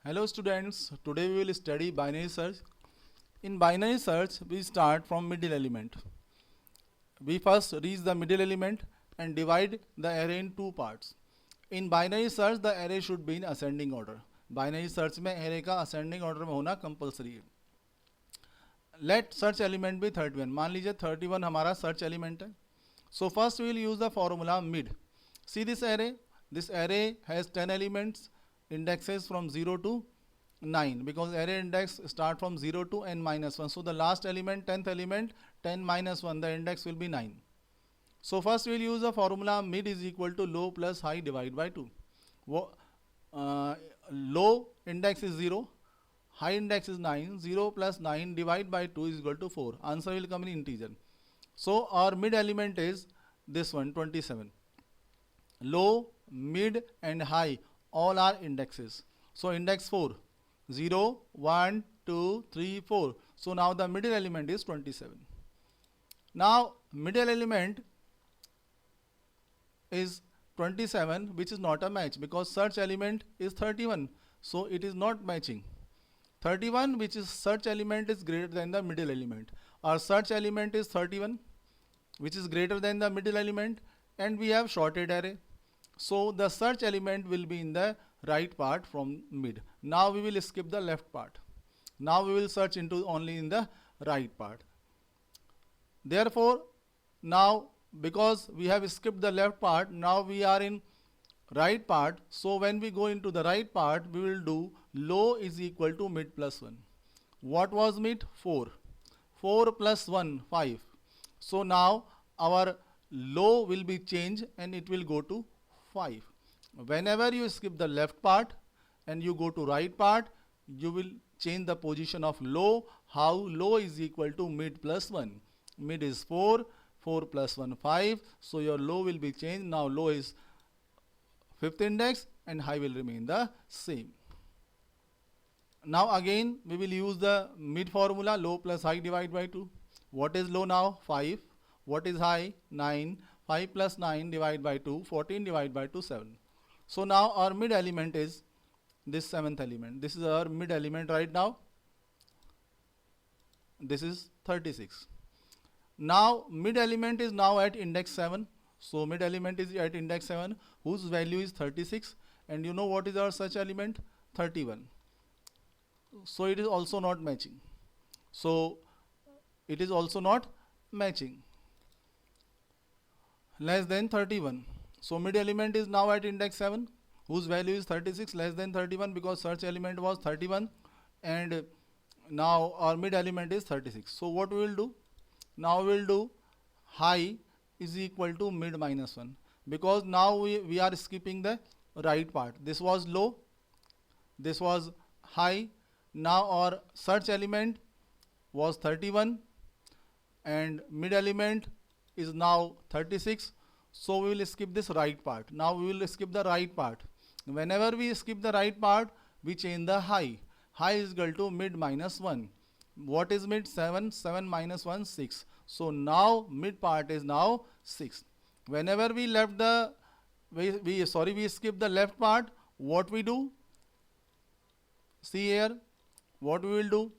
Hello students, today we will study binary search. In binary search, we start from middle element. We first reach the middle element and divide the array in two parts. In binary search, the array should be in ascending order. Binary search में array का ascending order में होना compulsory है. Let search element be 31. मान लीजिए 31 हमारा search element है. So first we will use the formula mid. See this array. This array has 10 elements, indexes from 0 to 9 because array index start from 0 to n minus 1. So the last element, 10th element, 10 minus 1, the index will be 9. So first we will use the formula mid is equal to low plus high divided by 2. Low index is 0, high index is 9, 0 plus 9 divided by 2 is equal to 4. Answer will come in integer. So our mid element is this one, 27. Low, mid and high all are indexes. So index 4, 0, 1, 2, 3, 4. So now the middle element is 27. Now middle element is 27, which is not a match because search element is 31. So it is not matching. 31, which is search element, is greater than the middle element. Our search element is 31, which is greater than the middle element, and we have sorted array. So the search element will be in the right part from mid. Now we will skip the left part. Now we will search into only in the right part. Therefore, now because we have skipped the left part, now we are in right part. So when we go into the right part, we will do low is equal to mid plus 1. What was mid? 4. 4 plus 1, 5. So now our low will be changed and it will go to 5. Whenever you skip the left part and you go to right part, you will change the position of low. How? Low is equal to mid plus 1. Mid is 4, 4 plus 1, 5. So your low will be changed. Now low is 5th index and high will remain the same. Now again we will use the mid formula, low plus high divided by 2. What is low now? 5. What is high? 9. 5 plus 9 divided by 2, 14 divided by 2, 7. So now our mid element is this 7th element. This is our mid element right now. This is 36. Now mid element is now at index 7. So mid element is at index 7 whose value is 36, and you know what is our such element? 31. So it is also not matching. So it is also not matching. Less than 31. So mid element is now at index 7 whose value is 36, less than 31 because search element was 31, and now our mid element is 36. So what we will do? Now we will do high is equal to mid minus 1 because now we are skipping the right part. This was low, this was high. Now our search element was 31 and mid element is now 36. So we will skip this right part. Now we will skip the right part. Whenever we skip the right part, we change the high. High is equal to mid minus 1. What is mid? 7. 7 minus 1, 6. So now mid part is now 6. Whenever we left the we skip the left part, what we do? See here, what we will do?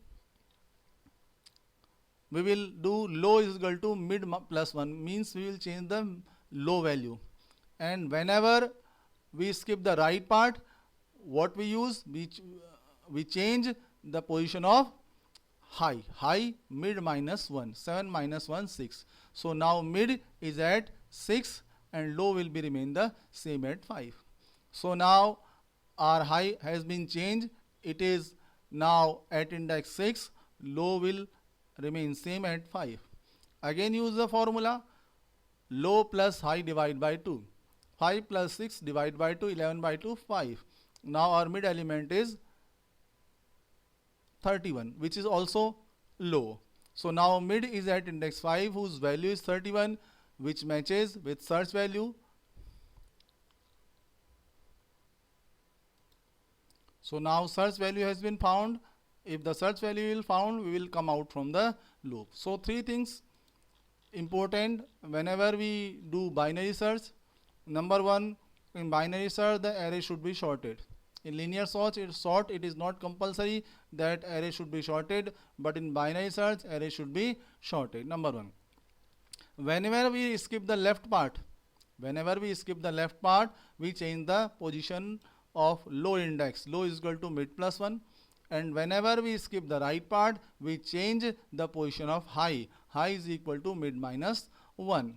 We will do low is equal to mid plus 1, means we will change the low value. And whenever we skip the right part, what we use? We change the position of high. High, mid minus 1. 7 minus 1, 6. So now mid is at 6 and low will be remain the same at 5. So now our high has been changed. It is now at index 6. Low will remain same at 5. Again use the formula low plus high divided by 2. 5 plus 6 divided by 2, 11 by 2, 5. Now our mid element is 31, which is also low. So now mid is at index 5 whose value is 31, which matches with search value. So now search value has been found. If the search value is found, we will come out from the loop. So 3 things important whenever we do binary search. Number 1, in binary search the array should be sorted. In linear sort, it is not compulsory that array should be sorted, but in binary search, array should be sorted. Number 1. Whenever we skip the left part, we change the position of low index. Low is equal to mid plus 1. And whenever we skip the right part, we change the position of high. High is equal to mid minus 1.